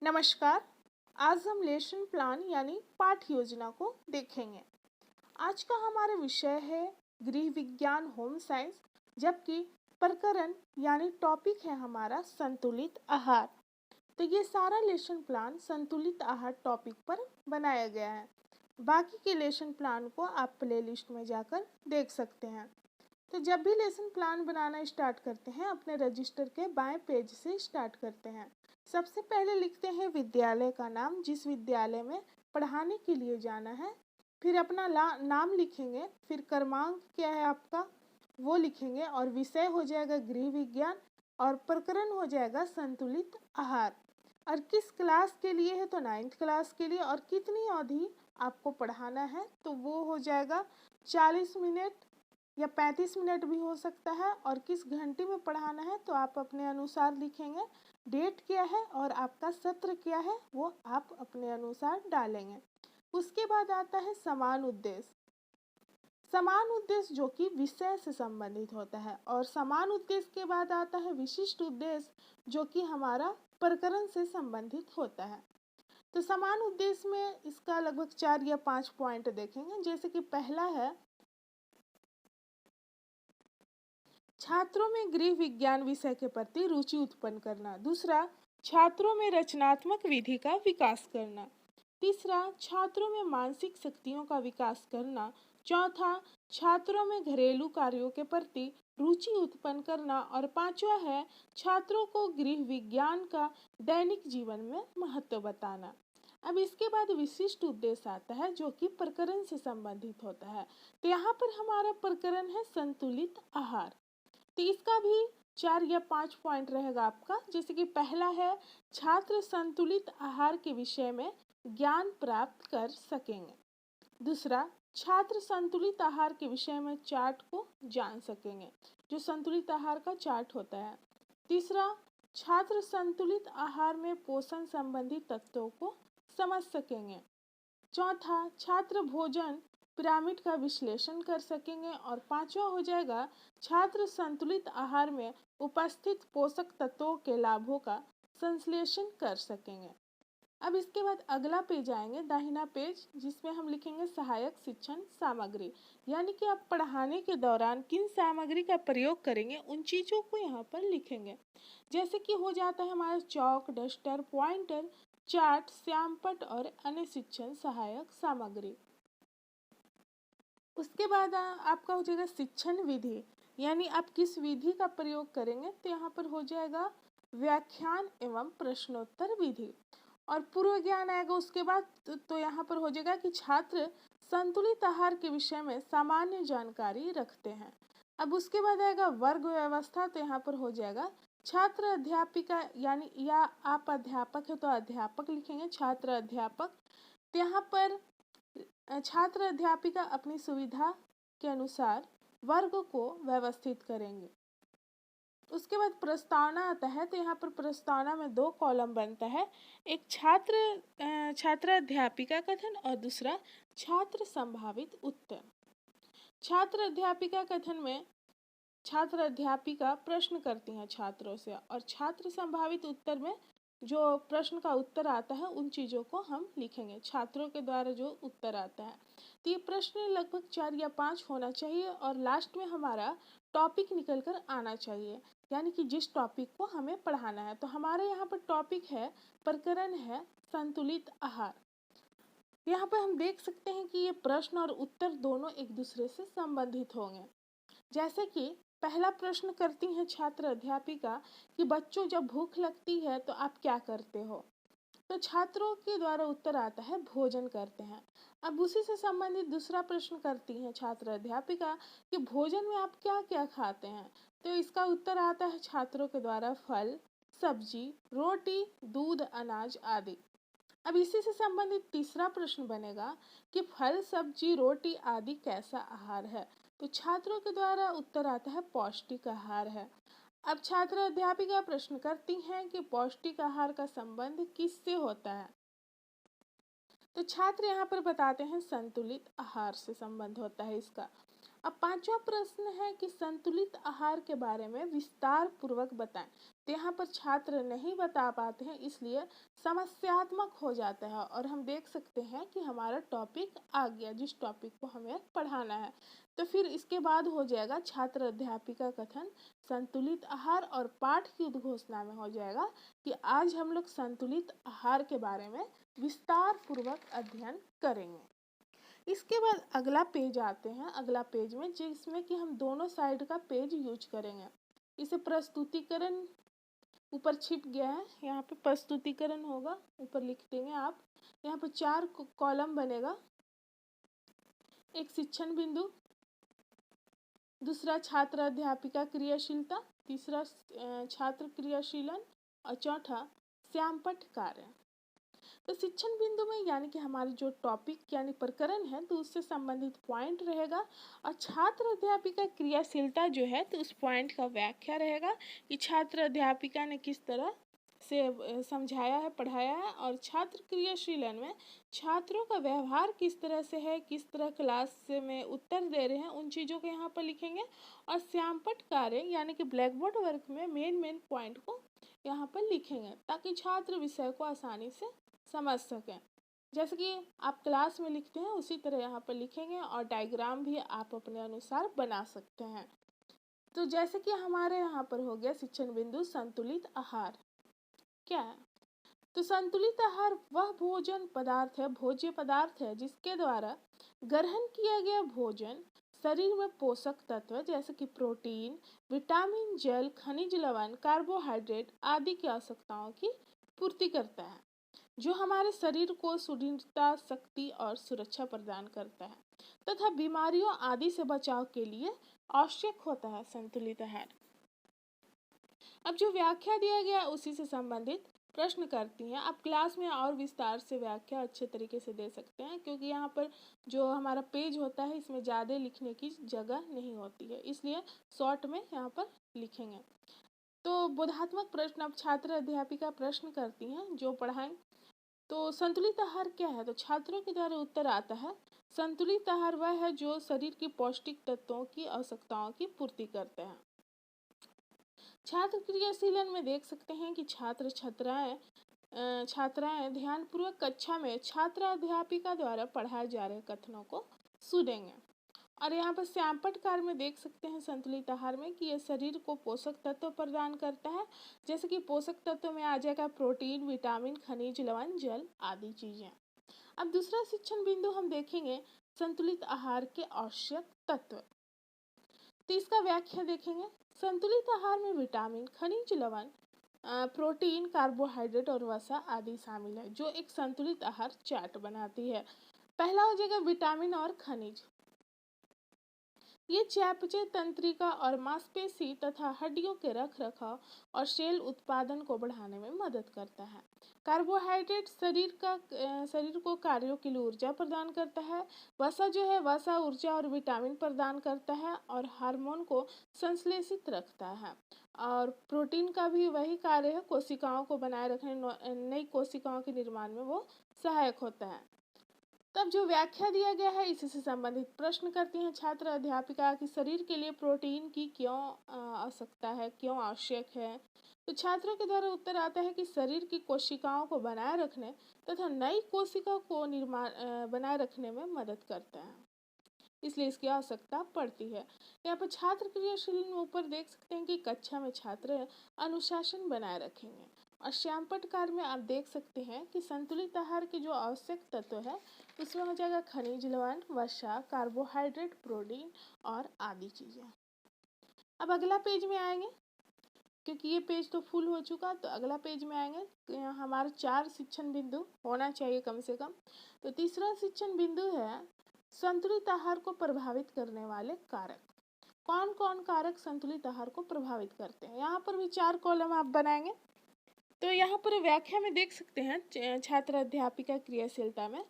नमस्कार। आज हम लेसन प्लान यानी पाठ योजना को देखेंगे। आज का हमारा विषय है गृह विज्ञान होम साइंस, जबकि प्रकरण यानी टॉपिक है हमारा संतुलित आहार। तो ये सारा लेसन प्लान संतुलित आहार टॉपिक पर बनाया गया है। बाकी के लेसन प्लान को आप प्लेलिस्ट में जाकर देख सकते हैं। तो जब भी लेसन प्लान बनाना स्टार्ट करते हैं, अपने रजिस्टर के बाएं पेज से स्टार्ट करते हैं। सबसे पहले लिखते हैं विद्यालय का नाम, जिस विद्यालय में पढ़ाने के लिए जाना है। फिर अपना नाम लिखेंगे, फिर क्रमांक क्या है आपका वो लिखेंगे, और विषय हो जाएगा गृह विज्ञान, और प्रकरण हो जाएगा संतुलित आहार। और किस क्लास के लिए है तो 9th क्लास के लिए, और कितनी अवधि आपको पढ़ाना है तो वो हो जाएगा 40 मिनट या 35 मिनट भी हो सकता है। और किस घंटे में पढ़ाना है तो आप अपने अनुसार लिखेंगे। डेट क्या है और आपका सत्र क्या है वो आप अपने अनुसार डालेंगे। उसके बाद आता है समान उद्देश्य। समान उद्देश्य जो कि विषय से संबंधित होता है, और समान उद्देश्य के बाद आता है विशिष्ट उद्देश्य जो कि हमारा प्रकरण से संबंधित होता है। तो समान उद्देश्य में इसका लगभग 4 या 5 पॉइंट देखेंगे। जैसे कि पहला है छात्रों में गृह विज्ञान विषय के प्रति रुचि उत्पन्न करना। दूसरा, छात्रों में रचनात्मक विधि का विकास करना। तीसरा, छात्रों में मानसिक शक्तियों का विकास करना। चौथा, छात्रों में घरेलू कार्यों के प्रति रुचि उत्पन्न करना। और पांचवा है छात्रों को गृह विज्ञान का दैनिक जीवन में महत्व बताना। अब इसके बाद विशिष्ट उद्देश्य आता है जो कि प्रकरण से संबंधित होता है। तो यहाँ पर हमारा प्रकरण है संतुलित आहार। तो इसका भी 4 या 5 पॉइंट रहेगा आपका। जैसे कि पहला है छात्र संतुलित आहार के विषय में ज्ञान प्राप्त कर सकेंगे। दूसरा, छात्र संतुलित आहार के विषय में चार्ट को जान सकेंगे, जो संतुलित आहार का चार्ट होता है। तीसरा, छात्र संतुलित आहार में पोषण संबंधी तत्वों को समझ सकेंगे। चौथा, छात्र भोजन पिरामिड का विश्लेषण कर सकेंगे। और पांचवा हो जाएगा छात्र संतुलित आहार में उपस्थित पोषक तत्वों के लाभों का संश्लेषण कर सकेंगे। अब इसके बाद अगला पेज आएंगे, दाहिना पेज, जिसमें हम लिखेंगे सहायक शिक्षण सामग्री, यानी कि आप पढ़ाने के दौरान किन सामग्री का प्रयोग करेंगे उन चीज़ों को यहाँ पर लिखेंगे। जैसे कि हो जाता है हमारा चौक, डस्टर, पॉइंटर, चार्ट, श्यामपट्ट और अन्य शिक्षण सहायक सामग्री। उसके बाद आपका हो जाएगा शिक्षण विधि, यानी आप किस विधि का प्रयोग करेंगे। तो यहाँ पर हो जाएगा व्याख्यान एवं प्रश्नोत्तर विधि। और पूर्व ज्ञान आएगा उसके बाद। तो यहाँ पर हो जाएगा कि छात्र संतुलित आहार के विषय में सामान्य जानकारी रखते हैं। अब उसके बाद आएगा वर्ग व्यवस्था। तो यहाँ पर हो जाएगा छात्र अध्यापिका, यानी या आप अध्यापक है तो अध्यापक लिखेंगे, छात्र अध्यापक। तो यहाँ पर छात्र अध्यापिका अपनी सुविधा के अनुसार वर्ग को व्यवस्थित करेंगे। उसके बाद प्रस्तावना आता है। तो यहाँ पर प्रस्तावना में 2 कॉलम बनता है, एक छात्र अध्यापिका कथन और दूसरा छात्र संभावित उत्तर। छात्र अध्यापिका कथन में छात्र अध्यापिका प्रश्न करती हैं छात्रों से, और छात्र संभावित उत्तर में जो प्रश्न का उत्तर आता है उन चीज़ों को हम लिखेंगे, छात्रों के द्वारा जो उत्तर आता है। तो ये प्रश्न लगभग 4 या 5 होना चाहिए, और लास्ट में हमारा टॉपिक निकल कर आना चाहिए, यानी कि जिस टॉपिक को हमें पढ़ाना है। तो हमारे यहाँ पर टॉपिक है, प्रकरण है संतुलित आहार। यहाँ पर हम देख सकते हैं कि ये प्रश्न और उत्तर दोनों एक दूसरे से संबंधित होंगे। जैसे कि पहला प्रश्न करती हैं छात्र अध्यापिका कि बच्चों जब भूख लगती है तो आप क्या करते हो। तो छात्रों के द्वारा उत्तर आता है भोजन करते हैं। अब उसी से संबंधित दूसरा प्रश्न करती हैं छात्र अध्यापिका कि भोजन में आप क्या क्या खाते हैं। तो इसका उत्तर आता है छात्रों के द्वारा फल, सब्जी, रोटी, दूध, अनाज आदि। अब इसी से संबंधित तीसरा प्रश्न बनेगा कि फल, सब्जी, रोटी आदि कैसा आहार है। तो छात्रों के द्वारा उत्तर आता है पौष्टिक आहार है। अब छात्र अध्यापिका प्रश्न करती हैं कि पौष्टिक आहार का संबंध किससे होता है। तो छात्र यहाँ पर बताते हैं संतुलित आहार से संबंध होता है इसका। अब पांचवा प्रश्न है कि संतुलित आहार के बारे में विस्तार पूर्वक बताएं। तो यहाँ पर छात्र नहीं बता पाते हैं, इसलिए समस्यात्मक हो जाता है और हम देख सकते हैं कि हमारा टॉपिक आ गया जिस टॉपिक को हमें पढ़ाना है। तो फिर इसके बाद हो जाएगा छात्र अध्यापिका कथन संतुलित आहार, और पाठ की उद्घोषणा में हो जाएगा कि आज हम लोग संतुलित आहार के बारे में विस्तार पूर्वक अध्ययन करेंगे। इसके बाद अगला पेज आते हैं, अगला पेज में जिसमें कि हम दोनों साइड का पेज यूज करेंगे। इसे प्रस्तुतिकरण ऊपर छिप गया है, यहाँ पे प्रस्तुतिकरण होगा, ऊपर लिख देंगे आप। यहाँ पर 4 कॉलम बनेगा। एक शिक्षण बिंदु, दूसरा छात्र अध्यापिका क्रियाशीलता, तीसरा छात्र क्रियाशीलन और चौथा श्यामपट्ट कार्य। तो शिक्षण बिंदु में यानी कि हमारे जो टॉपिक यानी प्रकरण है तो उससे संबंधित पॉइंट रहेगा, और छात्र अध्यापिका क्रियाशीलता जो है तो उस पॉइंट का व्याख्या रहेगा कि छात्र अध्यापिका ने किस तरह से समझाया है, पढ़ाया है। और छात्र क्रियाशीलन में छात्रों का व्यवहार किस तरह से है, किस तरह क्लास में उत्तर दे रहे हैं, उन चीज़ों को यहाँ पर लिखेंगे। और श्यामपट्ट कार्य यानी कि ब्लैक बोर्ड वर्क में मेन पॉइंट को यहाँ पर लिखेंगे ताकि छात्र विषय को आसानी से समझ सकें। जैसे कि आप क्लास में लिखते हैं उसी तरह यहाँ पर लिखेंगे, और डायग्राम भी आप अपने अनुसार बना सकते हैं। तो जैसे कि हमारे यहाँ पर हो गया शिक्षण बिंदु संतुलित आहार क्या है। तो संतुलित आहार वह भोजन पदार्थ है, भोज्य पदार्थ है जिसके द्वारा ग्रहण किया गया भोजन शरीर में पोषक तत्व जैसे कि प्रोटीन, विटामिन, जल, खनिज लवण, कार्बोहाइड्रेट आदि की आवश्यकताओं की पूर्ति करता है, जो हमारे शरीर को सुदृढ़ता, शक्ति और सुरक्षा प्रदान करता है तथा बीमारियों आदि से बचाव के लिए आवश्यक होता है संतुलित आहार। अब जो व्याख्या दिया गया है उसी से संबंधित प्रश्न करती हैं। आप क्लास में और विस्तार से व्याख्या अच्छे तरीके से दे सकते हैं, क्योंकि यहाँ पर जो हमारा पेज होता है इसमें ज़्यादा लिखने की जगह नहीं होती है, इसलिए शॉर्ट में यहाँ पर लिखेंगे। तो बोधात्मक प्रश्न अब छात्र अध्यापिका प्रश्न करती हैं जो पढ़ाएं। तो संतुलित आहार क्या है, तो छात्रों के द्वारा उत्तर आता है संतुलित आहार वह है जो शरीर की पौष्टिक तत्वों की आवश्यकताओं की पूर्ति करता है। छात्र क्रियाशीलन में देख सकते हैं कि छात्राएं ध्यानपूर्वक कक्षा में छात्र अध्यापिका द्वारा पढ़ाए जा रहे कथनों को सुनेंगे। और यहाँ पर श्यामपट्ट कार्य में देख सकते हैं संतुलित आहार में कि यह शरीर को पोषक तत्व प्रदान करता है, जैसे कि पोषक तत्व में आ जाएगा प्रोटीन, विटामिन, खनिज लवण, जल आदि चीजें। अब दूसरा शिक्षण बिंदु हम देखेंगे संतुलित आहार के आवश्यक तत्व। तो इसका व्याख्या देखेंगे। संतुलित आहार में विटामिन, खनिज लवण, प्रोटीन, कार्बोहाइड्रेट और वसा आदि शामिल है, जो एक संतुलित आहार चार्ट बनाती है। पहला हो जाएगा विटामिन और खनिज। ये चयापचय तंत्रिका और मांसपेशी तथा हड्डियों के रखरखाव और सेल उत्पादन को बढ़ाने में मदद करता है। कार्बोहाइड्रेट शरीर को कार्यों के लिए ऊर्जा प्रदान करता है। वसा जो है वसा ऊर्जा और विटामिन प्रदान करता है और हार्मोन को संश्लेषित रखता है। और प्रोटीन का भी वही कार्य है, कोशिकाओं को बनाए रखने, नई कोशिकाओं के निर्माण में वो सहायक होता है। तब जो व्याख्या दिया गया है इसी से संबंधित प्रश्न करती हैं छात्र अध्यापिका कि शरीर के लिए प्रोटीन की क्यों आवश्यकता है, क्यों आवश्यक है। तो छात्रों के द्वारा उत्तर आता है कि शरीर की कोशिकाओं को बनाए रखने तथा नई कोशिका को बनाए रखने में मदद करता है, इसलिए इसकी आवश्यकता पड़ती है। यहाँ पर छात्र क्रियाशील में ऊपर देख सकते हैं कि कक्षा में छात्र अनुशासन बनाए रखेंगे। और श्यामपट्ट कार्य में आप देख सकते हैं कि संतुलित आहार के जो आवश्यक तत्व है उसमें हो जाएगा खनिज लवण, वसा, कार्बोहाइड्रेट, प्रोटीन और आदि चीजें। अब अगला पेज में आएंगे, क्योंकि ये पेज तो फुल हो चुका, तो अगला पेज में आएंगे। यहाँ हमारे 4 शिक्षण बिंदु होना चाहिए कम से कम। तो तीसरा शिक्षण बिंदु है संतुलित आहार को प्रभावित करने वाले कारक। कौन कौन कारक संतुलित आहार को प्रभावित करते हैं, यहाँ पर भी 4 कॉलम आप बनाएंगे। तो यहाँ पर व्याख्या में देख सकते हैं छात्र अध्यापिका क्रियाशीलता में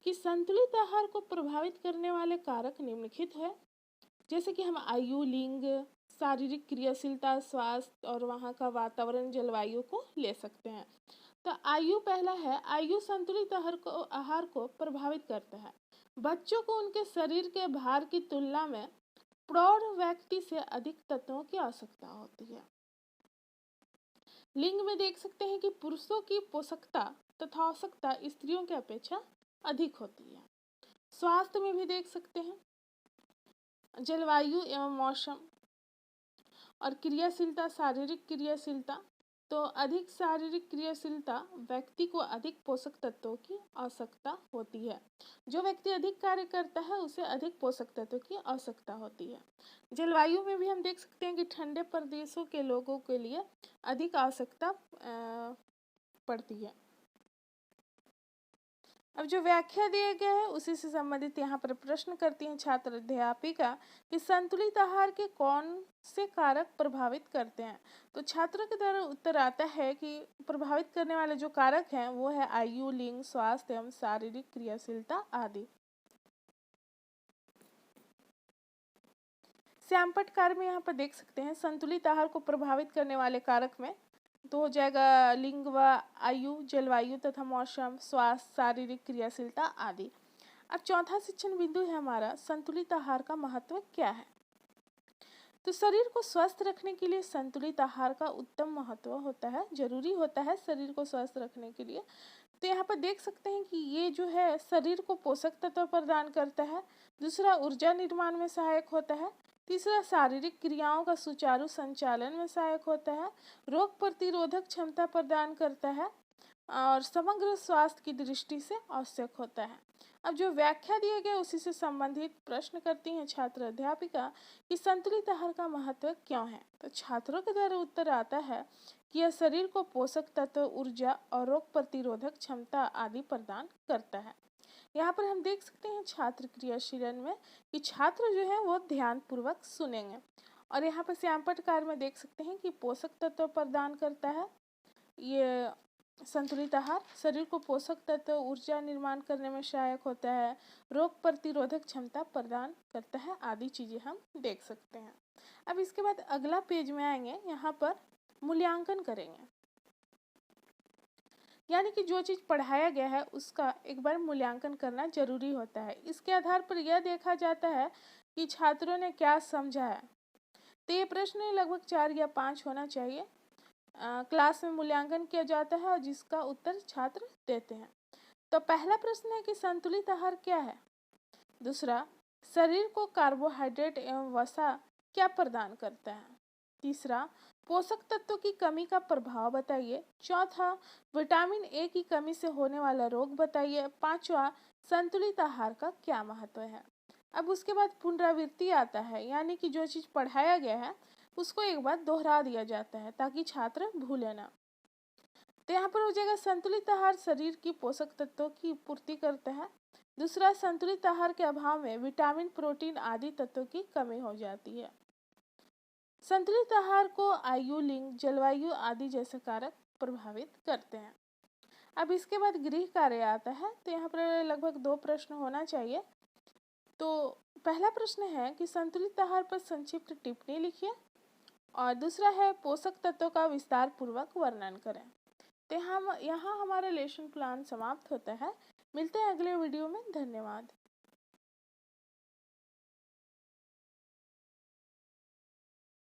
कि संतुलित आहार को प्रभावित करने वाले कारक निम्नलिखित है, जैसे कि हम आयु, लिंग, शारीरिक क्रियाशीलता, स्वास्थ्य और वहाँ का वातावरण, जलवायु को ले सकते हैं। तो आयु पहला है, आयु संतुलित आहार को प्रभावित करता है। बच्चों को उनके शरीर के भार की तुलना में प्रौढ़ व्यक्ति से अधिक तत्वों की आवश्यकता होती है। लिंग में देख सकते हैं कि पुरुषों की पोषकता तथा आवश्यकता स्त्रियों की अपेक्षा अधिक होती है। स्वास्थ्य में भी देख सकते हैं, जलवायु एवं मौसम और क्रियाशीलता, शारीरिक क्रियाशीलता, तो अधिक शारीरिक क्रियाशीलता व्यक्ति को अधिक पोषक तत्वों की आवश्यकता होती है। जो व्यक्ति अधिक कार्य करता है उसे अधिक पोषक तत्वों की आवश्यकता होती है। जलवायु में भी हम देख सकते हैं कि ठंडे प्रदेशों के लोगों के लिए अधिक आवश्यकता पड़ती है। अब जो व्याख्या दिए गए है उसी से संबंधित यहाँ पर प्रश्न करती हैं छात्र अध्यापिका कि संतुलित आहार के कौन से कारक प्रभावित करते हैं। तो छात्रों के द्वारा उत्तर आता है कि प्रभावित करने वाले जो कारक हैं वो है आयु, लिंग, स्वास्थ्य एवं शारीरिक क्रियाशीलता आदि। श्यामपट्ट कार्य में यहाँ पर देख सकते हैं संतुलित आहार को प्रभावित करने वाले कारक में तो हो जाएगा लिंग व आयु, जलवायु तथा मौसम, स्वास्थ्य, शारीरिक क्रियाशीलता आदि। अब चौथा शिक्षण बिंदु है हमारा संतुलित आहार का महत्व क्या है। तो शरीर को स्वस्थ रखने के लिए संतुलित आहार का उत्तम महत्व होता है, जरूरी होता है शरीर को स्वस्थ रखने के लिए। तो यहाँ पर देख सकते हैं कि ये जो है शरीर को पोषक तत्व प्रदान करता है, दूसरा ऊर्जा निर्माण में सहायक होता है, तीसरा शारीरिक क्रियाओं का सुचारू संचालन में सहायक होता है, रोग प्रतिरोधक क्षमता प्रदान करता है और समग्र स्वास्थ्य की दृष्टि से आवश्यक होता है। अब जो व्याख्या दिए गए उसी से संबंधित प्रश्न करती हैं छात्र अध्यापिका कि संतुलित आहार का महत्व क्यों है। तो छात्रों के द्वारा उत्तर आता है कि यह शरीर को पोषक तत्व, ऊर्जा और रोग प्रतिरोधक क्षमता आदि प्रदान करता है। यहाँ पर हम देख सकते हैं छात्र क्रियाशीलन में कि छात्र जो है वो ध्यान पूर्वक सुनेंगे और यहाँ पर श्यामपट्ट कार्य में देख सकते हैं कि पोषक तत्व प्रदान करता है ये संतुलित आहार, शरीर को पोषक तत्व, ऊर्जा निर्माण करने में सहायक होता है, रोग प्रतिरोधक क्षमता प्रदान करता है आदि चीजें हम देख सकते हैं। अब इसके बाद अगला पेज में आएंगे, यहाँ पर मूल्यांकन करेंगे, यानी कि जो चीज पढ़ाया गया है उसका एक बार मूल्यांकन करना जरूरी होता है। इसके आधार पर यह देखा जाता है कि छात्रों ने क्या समझा है। तो ये प्रश्न लगभग 4 या 5 होना चाहिए। क्लास में मूल्यांकन किया जाता है और जिसका उत्तर छात्र देते हैं। तो पहला प्रश्न है कि संतुलित आहार क्या है। दूसरा, शरीर को कार्बोहाइड्रेट एवं वसा क्या प्रदान करता है। तीसरा, पोषक तत्वों की कमी का प्रभाव बताइए। चौथा, विटामिन ए की कमी से होने वाला रोग बताइए। पांचवा, संतुलित आहार का क्या महत्व है। अब उसके बाद पुनरावृत्ति आता है, यानी कि जो चीज पढ़ाया गया है उसको एक बार दोहरा दिया जाता है ताकि छात्र भूले ना। तो यहाँ पर हो जाएगा संतुलित आहार शरीर की पोषक तत्वों की पूर्ति करता है। दूसरा, संतुलित आहार के अभाव में विटामिन, प्रोटीन आदि तत्वों की कमी हो जाती है। संतुलित आहार को आयु, लिंग, जलवायु आदि जैसे कारक प्रभावित करते हैं। अब इसके बाद गृह कार्य आता है, तो यहाँ पर लगभग 2 प्रश्न होना चाहिए। तो पहला प्रश्न है कि संतुलित आहार पर संक्षिप्त टिप्पणी लिखिए और दूसरा है पोषक तत्वों का विस्तार पूर्वक वर्णन करें। तो यहाँ हमारा लेसन प्लान समाप्त होता है। मिलते हैं अगले वीडियो में। धन्यवाद।